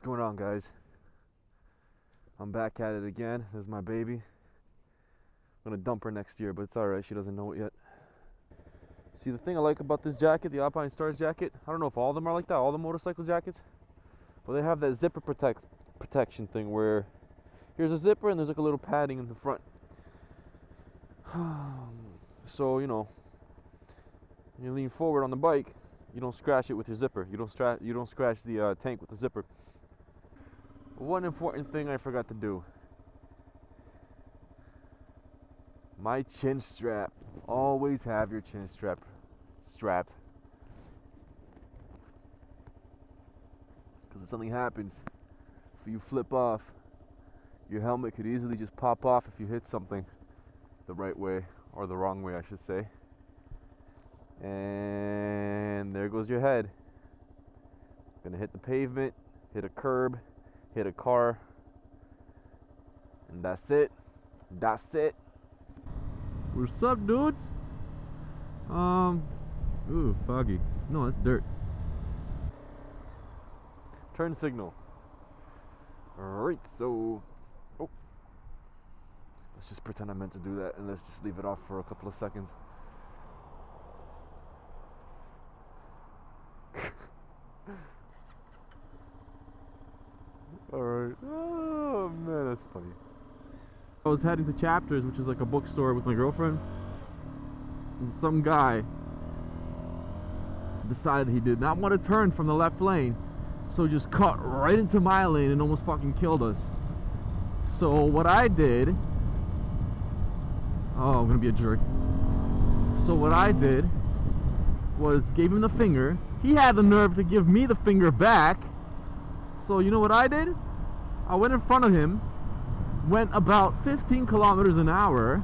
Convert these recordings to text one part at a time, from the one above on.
Going on, guys? I'm back at it again. There's my baby. I'm gonna dump her next year, but it's alright, she doesn't know it yet. See, the thing I like about this jacket, the Alpine Stars jacket, I don't know if all of them are like that, all the motorcycle jackets, but they have that zipper protection thing where here's a zipper and there's like a little padding in the front. So, you know, you lean forward on the bike, you don't scratch it with your zipper. You don't scratch the tank with the zipper. One important thing I forgot to do. My chin strap. Always have your chin strap strapped. Because if something happens, if you flip off, your helmet could easily just pop off if you hit something the right way, or the wrong way I should say. And there goes your head. Gonna hit the pavement, hit a curb, hit a car, and that's it. That's it. What's up, dudes? Ooh, foggy. No, that's dirt. Turn signal. Alright, so let's just pretend I meant to do that and let's just leave it off for a couple of seconds. Alright. Oh man, that's funny. I was heading to Chapters, which is like a bookstore, with my girlfriend, and some guy decided he did not want to turn from the left lane, so just cut right into my lane and almost fucking killed us. So what I did, I'm gonna be a jerk. So what I did was gave him the finger. He had the nerve to give me the finger back. So you know what I did? I went in front of him, went about 15 kilometers an hour,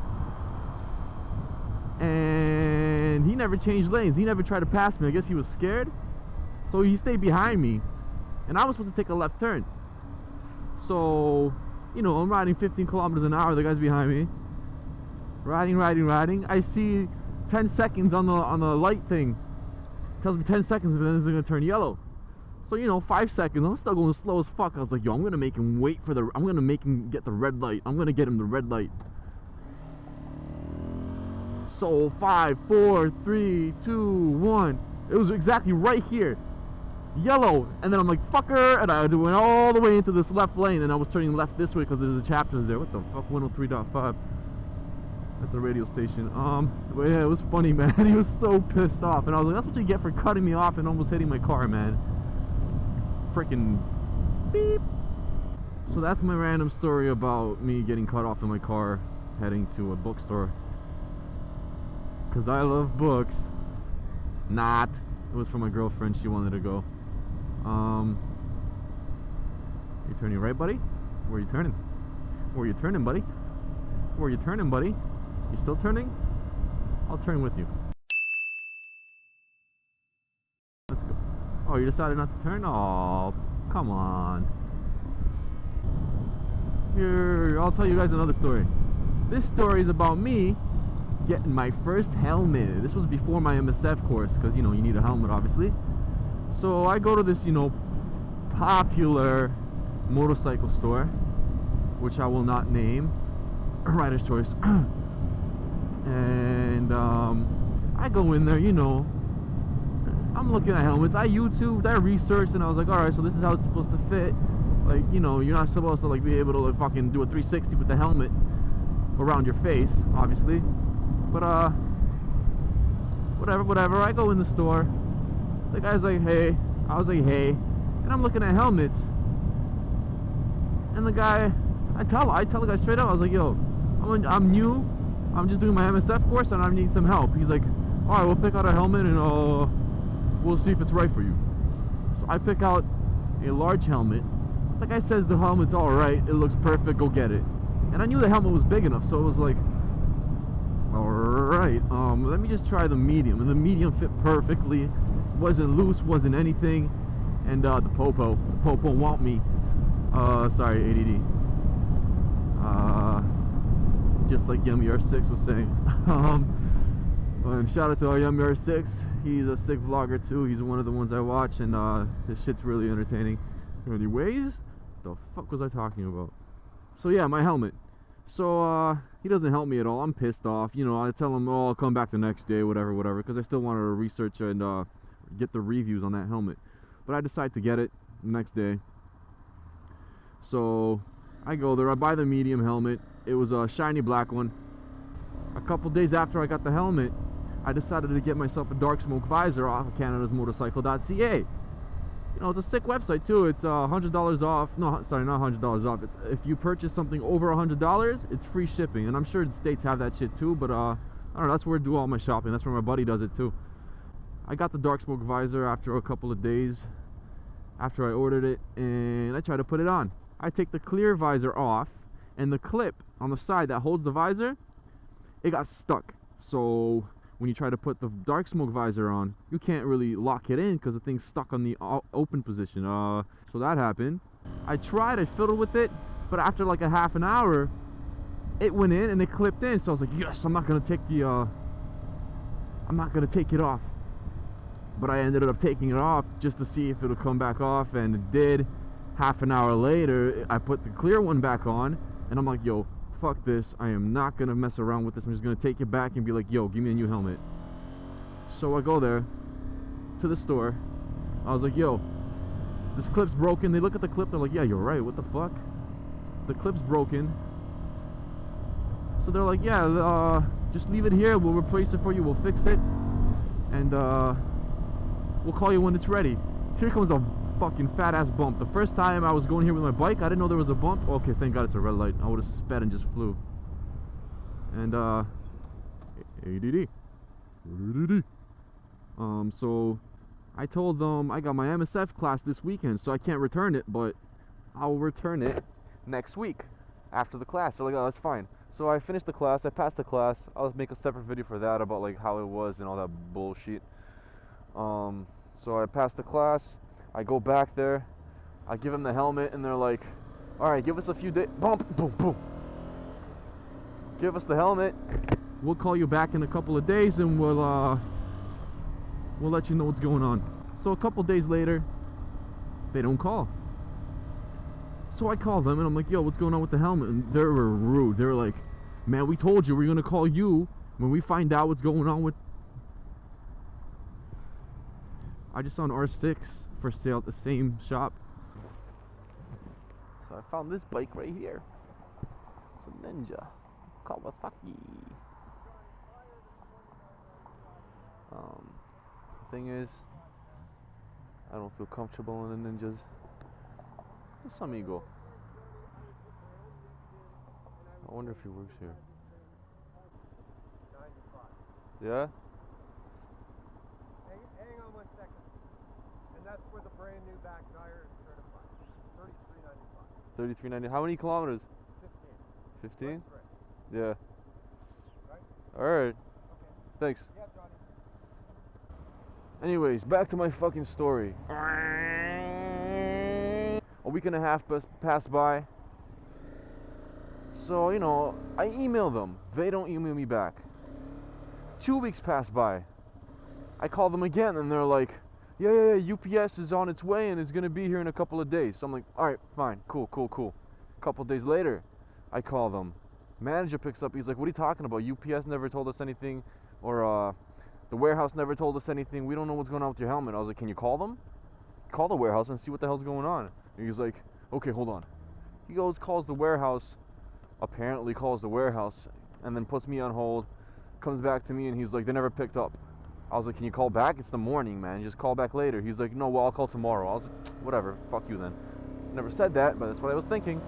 and he never changed lanes. He never tried to pass me. I guess he was scared. So he stayed behind me, and I was supposed to take a left turn. So, you know, I'm riding 15 kilometers an hour. The guy's behind me. Riding. I see 10 seconds on the light thing. It tells me 10 seconds, but then it's gonna turn yellow. So, you know, 5 seconds, I'm still going slow as fuck. I was like, yo, I'm gonna make him wait for I'm gonna make him get the red light. I'm gonna get him the red light. So 5, 4, 3, 2, 1. It was exactly right here. Yellow. And then I'm like, fucker, and I went all the way into this left lane, and I was turning left this way because there's a Chapters there. What the fuck? 103.5. That's a radio station. But yeah, it was funny, man. He was so pissed off, and I was like, that's what you get for cutting me off and almost hitting my car, man. Freaking beep. So that's my random story about me getting cut off in my car heading to a bookstore, because I love books. Not. It was for my girlfriend. She wanted to go. You turning right, buddy? Where are you turning? Where are you turning, buddy? Where are you turning, buddy? You still turning? I'll turn with you. Let's go. Oh, you decided not to turn? Oh, come on. Here, I'll tell you guys another story. This story is about me getting my first helmet. This was before my MSF course, because, you know, you need a helmet, obviously. So I go to this, you know, popular motorcycle store, which I will not name. Rider's choice. And I go in there, you know, I'm looking at helmets. I YouTubed, I researched, and I was like, alright, so this is how it's supposed to fit. Like, you know, you're not supposed to like be able to like fucking do a 360 with the helmet around your face, obviously. But whatever. I go in the store. The guy's like, hey. I was like, hey. And I'm looking at helmets. And the guy, I tell the guy straight up, I was like, yo, I'm new. I'm just doing my MSF course and I need some help. He's like, alright, we'll pick out a helmet and we'll see if it's right for you. So I pick out a large helmet. The guy says the helmet's alright, it looks perfect, go get it. And I knew the helmet was big enough, so it was like, alright, let me just try the medium. And the medium fit perfectly, wasn't loose, wasn't anything. And the popo want me. Sorry, ADD. Just like Yummy R6 was saying. And shout out to our Yummy R6. He's a sick vlogger too. He's one of the ones I watch, and his shit's really entertaining. Anyways, the fuck was I talking about? So yeah, my helmet. So he doesn't help me at all. I'm pissed off. You know, I tell him, oh, I'll come back the next day, whatever, because I still wanted to research and get the reviews on that helmet. But I decide to get it the next day. So I go there. I buy the medium helmet. It was a shiny black one. A couple days after I got the helmet, I decided to get myself a dark smoke visor off of canadasmotorcycle.ca. You know, it's a sick website too. It's $100 off. No, sorry, not $100 off. It's, if you purchase something over $100, it's free shipping. And I'm sure the states have that shit too. But I don't know. That's where I do all my shopping. That's where my buddy does it too. I got the dark smoke visor after a couple of days after I ordered it, and I try to put it on. I take the clear visor off, and the clip on the side that holds the visor, it got stuck. So when you try to put the dark smoke visor on, you can't really lock it in because the thing's stuck on the open position. So that happened. I fiddled with it, but after like a half an hour, it went in and it clipped in. So I was like, yes, I'm not gonna take it off. But I ended up taking it off just to see if it'll come back off, and it did. Half an hour later, I put the clear one back on, and I'm like, yo, fuck this. I am not gonna mess around with this. I'm just gonna take it back and be like, yo, give me a new helmet. So I go there to the store. I was like, yo, this clip's broken. They look at the clip, they're like, yeah, you're right, what the fuck? The clip's broken. So they're like, yeah, just leave it here, we'll replace it for you, we'll fix it, and we'll call you when it's ready. Here comes a fucking fat ass bump. The first time I was going here with my bike, I didn't know there was a bump. Okay, thank God it's a red light. I would have sped and just flew. And ADD. So I told them I got my MSF class this weekend, so I can't return it, but I'll return it next week after the class. They're like, oh, that's fine. So I finished the class, I passed the class. I'll make a separate video for that about like how it was and all that bullshit. So I passed the class. I go back there, I give them the helmet, and they're like, all right, give us a few days, boom, boom, boom. Give us the helmet, we'll call you back in a couple of days, and we'll let you know what's going on. So a couple days later, they don't call. So I call them, and I'm like, yo, what's going on with the helmet? And they were rude. They were like, man, we told you we're gonna call you when we find out what's going on with... I just saw an R6 for sale at the same shop. So I found this bike right here. It's a Ninja Kawasaki. The thing is, I don't feel comfortable in the Ninjas. What's amigo? I wonder if he works here. 95. Yeah? Hang on 1 second. And that's where the brand new back tire is certified. $33.95. $33.90. How many kilometers? 15. 15? Right. Yeah. Right? Alright. Okay. Thanks. Yeah, Johnny. Anyways, back to my fucking story. A week and a half passed by. So, you know, I email them. They don't email me back. 2 weeks passed by. I call them again, and they're like, yeah, UPS is on its way and it's gonna be here in a couple of days. So I'm like, alright, fine, cool. A couple of days later, I call them. Manager picks up, he's like, what are you talking about? UPS never told us anything, or the warehouse never told us anything. We don't know what's going on with your helmet. I was like, can you call them? Call the warehouse and see what the hell's going on. And he's like, okay, hold on. He goes, calls the warehouse, apparently calls the warehouse, and then puts me on hold, comes back to me, and he's like, they never picked up. I was like, can you call back? It's the morning, man. Just call back later. He's like, no, well, I'll call tomorrow. I was like, whatever. Fuck you then. Never said that, but that's what I was thinking.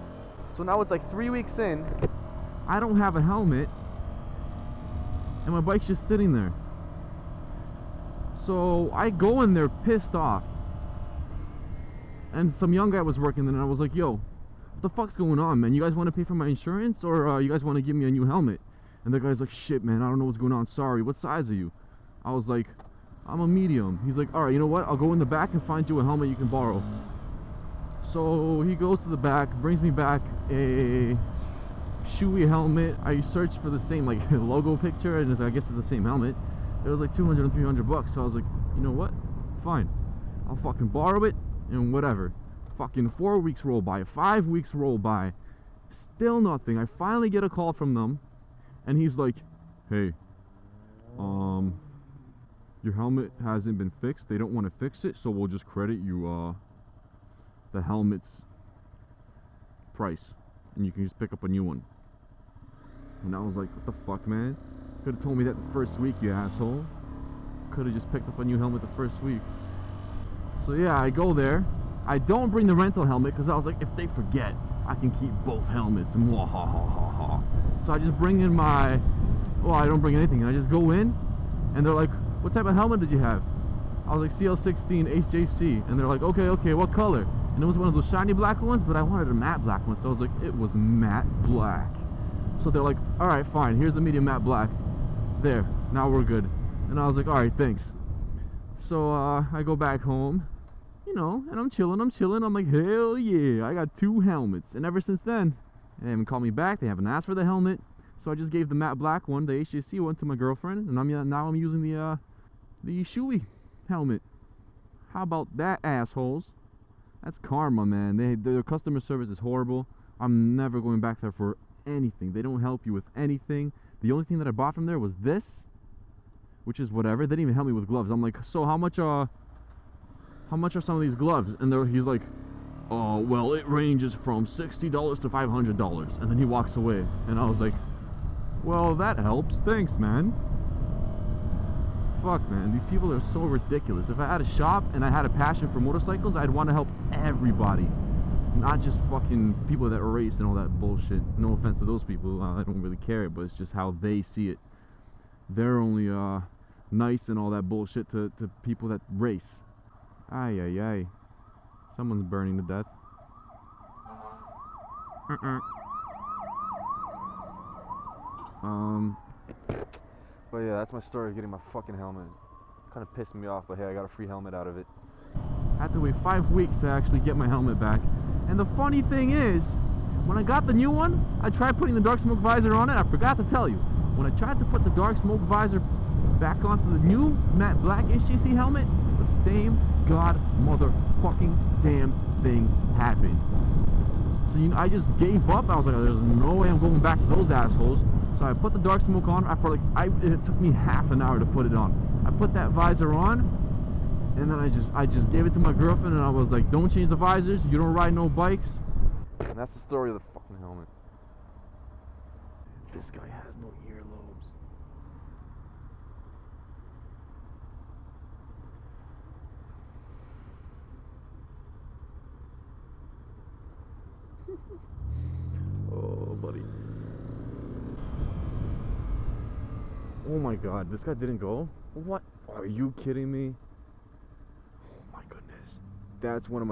So now it's like 3 weeks in. I don't have a helmet. And my bike's just sitting there. So I go in there pissed off. And some young guy was working there, and I was like, yo, what the fuck's going on, man? You guys want to pay for my insurance, or you guys want to give me a new helmet? And the guy's like, shit, man, I don't know what's going on. Sorry, what size are you? I was like, I'm a medium. He's like, all right, you know what? I'll go in the back and find you a helmet you can borrow. So he goes to the back, brings me back a Shoei helmet. I searched for the same like logo picture, and I guess it's the same helmet. It was like 200 and $300. So I was like, you know what? Fine. I'll fucking borrow it and whatever. Fucking 4 weeks roll by, 5 weeks roll by. Still nothing. I finally get a call from them, and he's like, hey, your helmet hasn't been fixed. They don't want to fix it, so we'll just credit you the helmet's price, and you can just pick up a new one. And I was like, what the fuck, man? Could have told me that the first week, you asshole. Could have just picked up a new helmet the first week. So yeah, I go there. I don't bring the rental helmet because I was like, if they forget, I can keep both helmets. And wah, ha, ha, ha, ha. So I just bring in my, well, I don't bring anything. I just go in, and they're like, what type of helmet did you have? I was like, CL16 HJC. And they're like, okay, what color? And it was one of those shiny black ones, but I wanted a matte black one. So I was like, it was matte black. So they're like, all right, fine, here's a medium matte black. There, now we're good. And I was like, all right, thanks. So I go back home, you know, and I'm chilling. I'm like, hell yeah, I got 2 helmets. And ever since then, they haven't called me back. They haven't asked for the helmet. So I just gave the matte black one, the HJC one, to my girlfriend. And now I'm using the Shoei helmet. How about that, assholes? That's karma, man. Their customer service is horrible. I'm never going back there for anything. They don't help you with anything. The only thing that I bought from there was this, which is whatever. They didn't even help me with gloves. I'm like, so how much are some of these gloves? And he's like, oh, well, it ranges from $60 to $500. And then he walks away. And I was like, well, that helps. Thanks, man. Fuck, man, these people are so ridiculous. If I had a shop and I had a passion for motorcycles, I'd want to help everybody, not just fucking people that race and all that bullshit. No offense to those people, I don't really care, but it's just how they see it. They're only nice and all that bullshit to people that race. Ay, ay, ay. Someone's burning to death. But yeah, that's my story of getting my fucking helmet. Kind of pissed me off, but hey, I got a free helmet out of it. I had to wait 5 weeks to actually get my helmet back. And the funny thing is, when I got the new one, I tried putting the dark smoke visor on it. I forgot to tell you. When I tried to put the dark smoke visor back onto the new matte black HJC helmet, the same god motherfucking damn thing happened. So I just gave up. I was like, there's no way I'm going back to those assholes. So I put the dark smoke on. It took me half an hour to put it on. I put that visor on, and then I just gave it to my girlfriend, and I was like, don't change the visors. You don't ride no bikes. And that's the story of the fucking helmet. This guy has no earlobes. Oh, buddy. Oh my god, this guy didn't go? What? Are you kidding me? Oh my goodness. That's one of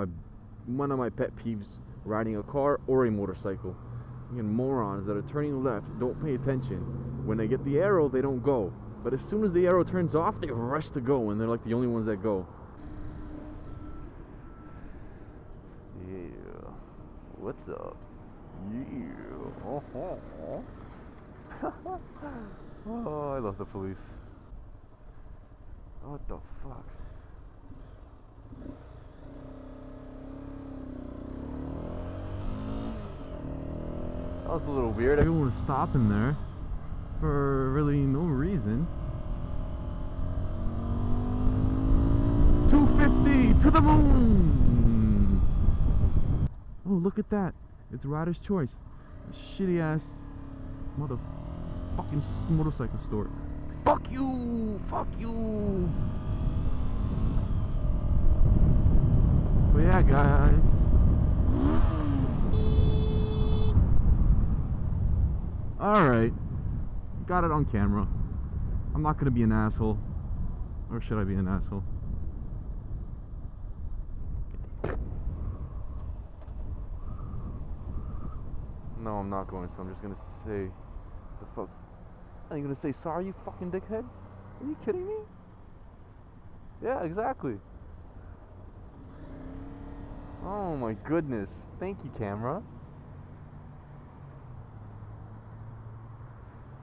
my pet peeves, riding a car or a motorcycle. And morons that are turning left don't pay attention. When they get the arrow, they don't go. But as soon as the arrow turns off, they rush to go, and they're like the only ones that go. Yeah. What's up? Yeah. Oh, oh, I love the police. What the fuck? That was a little weird. Everyone was stopping there for really no reason. 250 to the moon! Oh, look at that. It's Rider's Choice. Shitty ass motherfucking motorcycle store. Fuck you! Fuck you! But yeah, guys. Alright. Got it on camera. I'm not gonna be an asshole. Or should I be an asshole? No, I'm not going to. I'm just gonna say, the fuck? Are you gonna say sorry, you fucking dickhead? Are you kidding me? Yeah, exactly. Oh my goodness. Thank you, camera.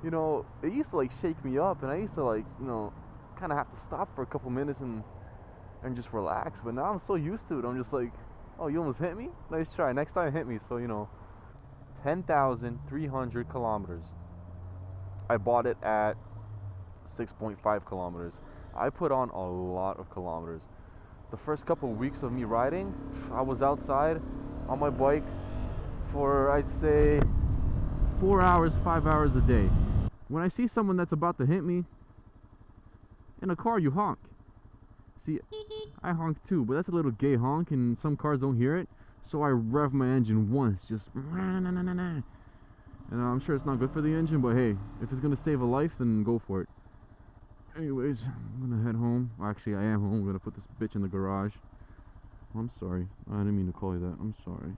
You know, it used to like shake me up, and I used to like, you know, kind of have to stop for a couple minutes and just relax. But now I'm so used to it. I'm just like, Oh, you almost hit me? Nice try. Next time hit me, so you know. 10,300 kilometers. I bought it at 6.5 kilometers. I put on a lot of kilometers. The first couple of weeks of me riding, I was outside on my bike for, I'd say, 4 hours, 5 hours a day. When I see someone that's about to hit me, in a car you honk. See, I honk too, but that's a little gay honk and some cars don't hear it. So I rev my engine once, just and I'm sure it's not good for the engine, but hey, if it's gonna save a life, then go for it. Anyways, I'm gonna head home. Well, actually, I am home. I'm gonna put this bitch in the garage. I'm sorry. I didn't mean to call you that. I'm sorry.